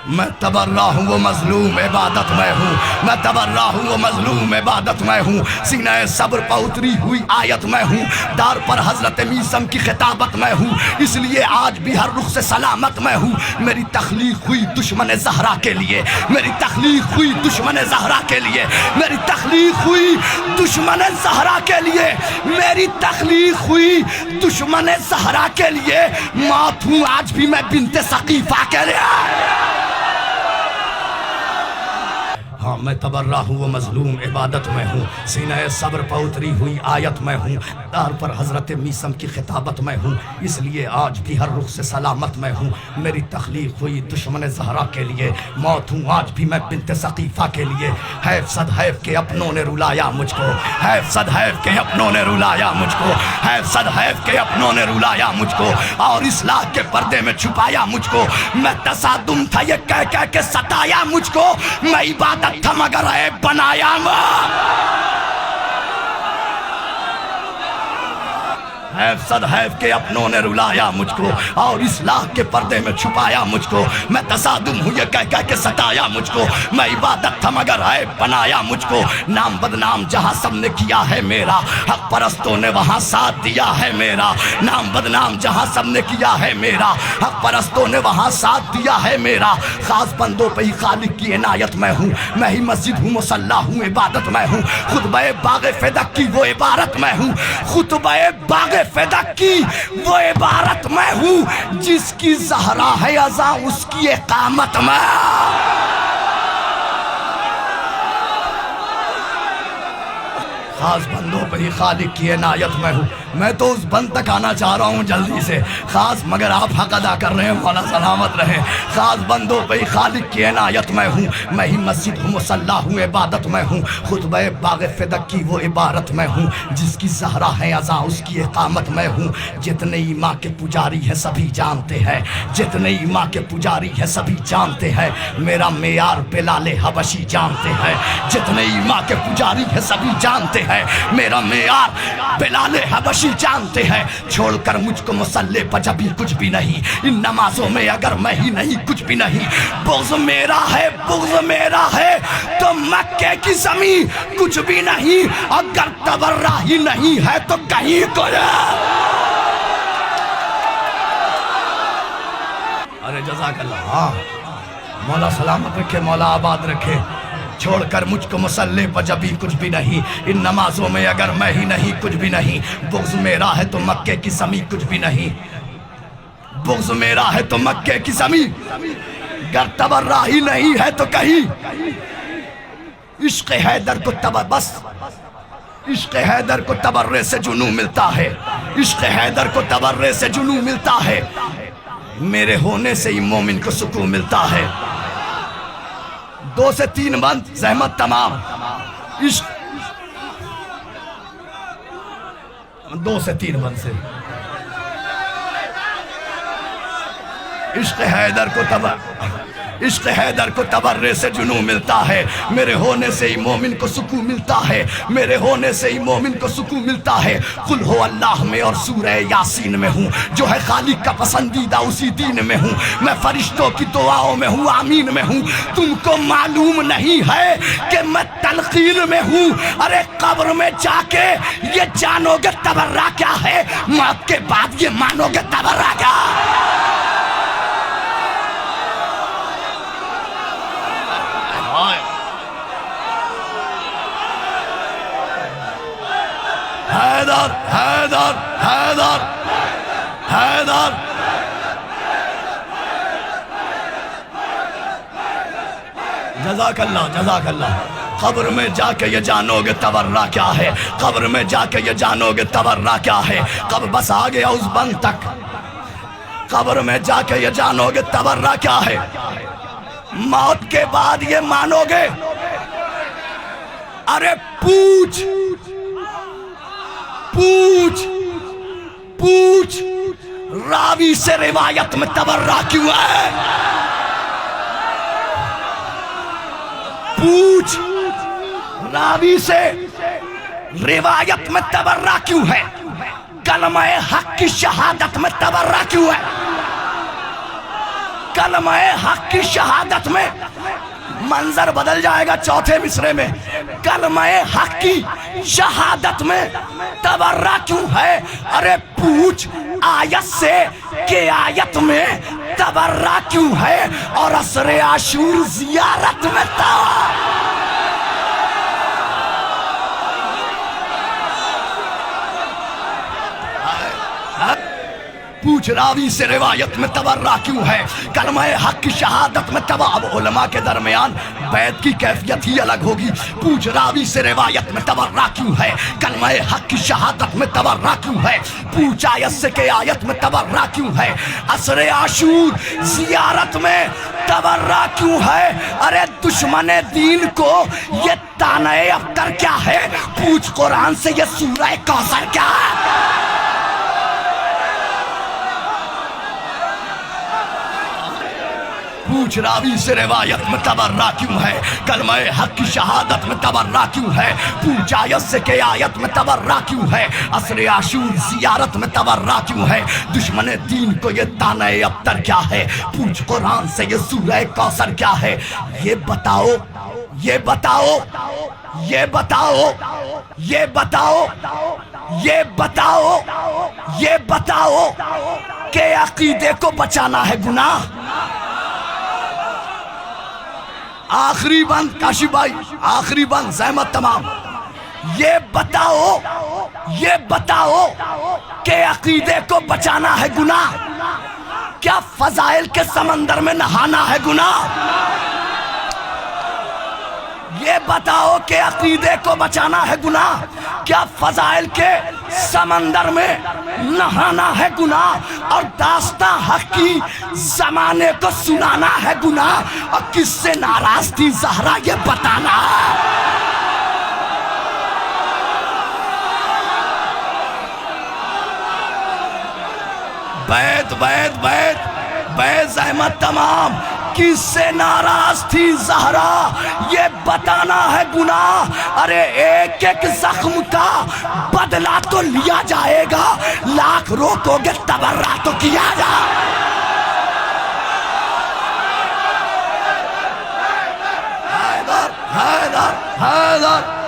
میں تبرہ ہوں وہ مظلوم عبادت میں ہوں، میں تبرہ ہوں وہ مظلوم عبادت میں ہوں، سینہ صبر پر اتری ہوئی آیت میں ہوں، دار پر حضرت میثم کی خطابت میں ہوں، اس لیے آج بھی ہر رخ سے سلامت میں ہوں۔ میری تخلیق ہوئی دشمن زہرا کے لیے، میری تخلیق ہوئی دشمن زہرا کے لیے، میری تخلیق ہوئی دشمن زہرا کے لیے، میری تخلیق ہوئی دشمن زہرا کے لیے، موت ہوں آج بھی میں بنت ثقیفہ کے لیے۔ ہاں میں تبرہ ہوں وہ مظلوم عبادت میں ہوں، سینہ صبر پر اتری ہوئی آیت میں ہوں، دار پر حضرت میثم کی خطابت میں ہوں، اس لیے آج بھی ہر رخ سے سلامت میں ہوں۔ میری تخلیق ہوئی دشمن زہرا کے لیے، موت ہوں آج بھی میں بنت ثقیفہ کے لیے۔ حیف صد حیف کے اپنوں نے رلایا مجھ کو، حیف صد حیف کے اپنوں نے رلایا مجھ کو، حیف صد حیف کے اپنوں نے رلایا مجھ کو، اور اصلاح کے پردے میں چھپایا مجھ کو۔ میں تصادم تھا یہ کہہ کے ستایا مجھ کو، میں عبادت تھا مگر عیب بنایا حیف صد حیف کے اپنوں نے رلایا مجھ کو، اور اصلاح کے پردے میں چھپایا مجھ کو۔ میں تصادم ہوں یہ کہہ کے ستایا مجھ کو، میں عبادت تھا مگر عیب بنایا مجھ کو۔ نام بدنام جہاں سب نے کیا ہے میرا، حق پرستوں نے وہاں ساتھ دیا ہے میرا۔ نام بدنام جہاں سب نے کیا ہے میرا، حق پرستوں نے وہاں ساتھ دیا ہے میرا۔ خاص بندوں پہ ہی خالق کی عنایت میں ہوں، میں ہی مسجد ہوں مصلی ہوں عبادت میں ہوں، خطبہ باغ فدق کی وہ عبارت میں ہوں، خطبہ باغ فدق کی وہ عبارت میں ہوں، جس کی زہرا ہے ازاں اس کی اقامت میں۔ خاص بندوں پہ ہی خالق کی عنایت میں ہوں، میں تو اس بند تک آنا چاہ رہا ہوں جلدی سے، خاص مگر آپ حق ادا کر رہے ہیں، مولا سلامت رہیں۔ خاص بندوں پہ ہی خالق کی عنایت میں ہوں، میں ہی مسجد ہوں مصلی ہوں عبادت میں ہوں، خطبہ باغ فدق کی وہ عبارت میں ہوں، جس کی زہرا ہے ازاں اس کی اقامت میں ہوں۔ جتنے ایماں کے پجاری ہیں سبھی جانتے ہیں، جتنے ایماں کے پجاری ہیں سبھی جانتے ہیں، میرا معیار بلال حبشی جانتے ہیں، جتنے ایماں کے پجاری ہیں سبھی جانتے ہیں، میرا معیار بلال حبشی جانتے ہیں۔ چھوڑ کر مجھ کو مصلی پر جبھی کچھ بھی نہیں، ان نمازوں میں اگر میں ہی نہیں کچھ بھی نہیں، بغض میرا ہے بغض میرا ہے تو مکے کی زمین کچھ بھی نہیں، اگر تبرہ ہی نہیں ہے تو کہیں کو ارے جزاک اللہ۔ ہاں مولا سلامت رکھے، مولا آباد رکھے۔ چھوڑ کر مجھ کو مصلی پر جبھی کچھ بھی نہیں، ان نمازوں میں اگر میں ہی نہیں کچھ بھی نہیں، بغض میرا ہے تو مکے کی زمین کچھ بھی نہیں، بغض میرا ہے تو مکے کی زمین گر تبرہ ہی نہیں ہے تو کہیں۔ عشق حیدر کو بس عشق حیدر کو تبرے سے جنوں ملتا ہے، عشق حیدر کو تبرے سے جنوں ملتا ہے، میرے ہونے سے ہی مومن کو سکون ملتا ہے۔ 2 سے 3 بند زحمت تمام، عشق 2 سے 3 بند سے عشق حیدر کو تبرے سے جنوں ملتا ہے، میرے ہونے سے ہی مومن کو سکون ملتا ہے، میرے ہونے سے ہی مومن کو سکون ملتا ہے۔ قل ہو اللہ میں اور سورہ یاسین میں ہوں، جو ہے خالق کا پسندیدہ اسی دین میں ہوں، میں فرشتوں کی دعاؤں میں ہوں، آمین میں ہوں۔ تم کو معلوم نہیں ہے کہ میں تلقین میں ہوں، ارے قبر میں جا کے یہ جانو گے تبرہ کیا ہے، موت کے بعد یہ مانو گے تبرہ کیا۔ حیدر حیدر حیدر حیدر جزاک اللہ جزاک اللہ۔ قبر میں جا کے یہ جانو گے تبرہ کیا ہے، قبر میں جا کے یہ جانو گے تبرہ کیا ہے، قبر بس آ گیا اس بند تک، قبر میں جا کے یہ جانو گے تبرہ کیا ہے، موت کے بعد یہ مانو گے۔ ارے پوچھ پوچھ پوچھ راوی سے روایت میں تبرہ کیوں ہے، پوچھ راوی سے روایت میں تبرہ کیوں ہے، کلمہ حق کی شہادت میں تبرہ کیوں ہے، کلمہ حق کی شہادت میں منظر بدل جائے گا چوتھے مصرے میں. کلمہ حق کی شہادت میں تبرہ کیوں ہے؟ ارے پوچھ آیت سے کہ آیت میں تبرہ کیوں ہے اور عصر عاشور زیارت میں پوچھ راوی سے روایت میں تبرہ کیوں ہے؟ کلمہ حق کی شہادت میں تبرہ. اب علماء کے درمیان بیعت کی کیفیت ہی الگ ہوگی. پوچھ راوی سے روایت میں تبرہ کیوں ہے؟ کلمہ حق کی شہادت میں تبرہ کیوں ہے؟ پوچھ آیت سے کہ آیت میں تبرہ کیوں ہے؟ عصر عاشور زیارت میں تبرہ کیوں ہے؟ ارے دشمن دین کو یہ طعنہ ابتر کیا ہے؟ پوچھ قرآن سے یہ سورہ کوثر کیا ہے؟ پوچھ راوی سے روایت میں تبرہ کیوں ہے؟ کلمہ حق کی شہادت میں تبرہ کیوں ہے؟ پوچھ آیت سے کہ آیت میں تبرہ کیوں ہے؟ عصر عاشور زیارت میں تبرہ کیوں ہے؟ دشمن دین کو یہ طعنہ ابتر کیا ہے؟ پوچھ قرآن سے یہ سورہ کوثر کیا ہے؟ یہ بتاؤ یہ بتاؤ یہ بتاؤ یہ بتاؤ یہ بتاؤ یہ بتاؤ کہ عقیدے کو بچانا ہے گناہ؟ آخری بند کاشی بھائی، آخری بند زحمت تمام. یہ بتاؤ کہ عقیدے کو بچانا ہے گناہ؟ کیا فضائل کے سمندر میں نہانا ہے گناہ؟ یہ بتاؤ کہ عقیدے کو بچانا ہے گناہ؟ کیا فضائل کے سمندر میں نہانا ہے گناہ؟ اور داستان حق کی زمانے کو سنانا ہے گناہ؟ اور کس سے ناراض تھی زہرا یہ بتانا؟ بیت زحمت تمام. کس سے ناراض تھی زہرا یہ بتانا ہے گناہ؟ ارے ایک ایک زخم کا بدلہ تو لیا جائے گا، لاکھ روکو گے تبرہ تو کیا جا. حیدر حیدر حیدر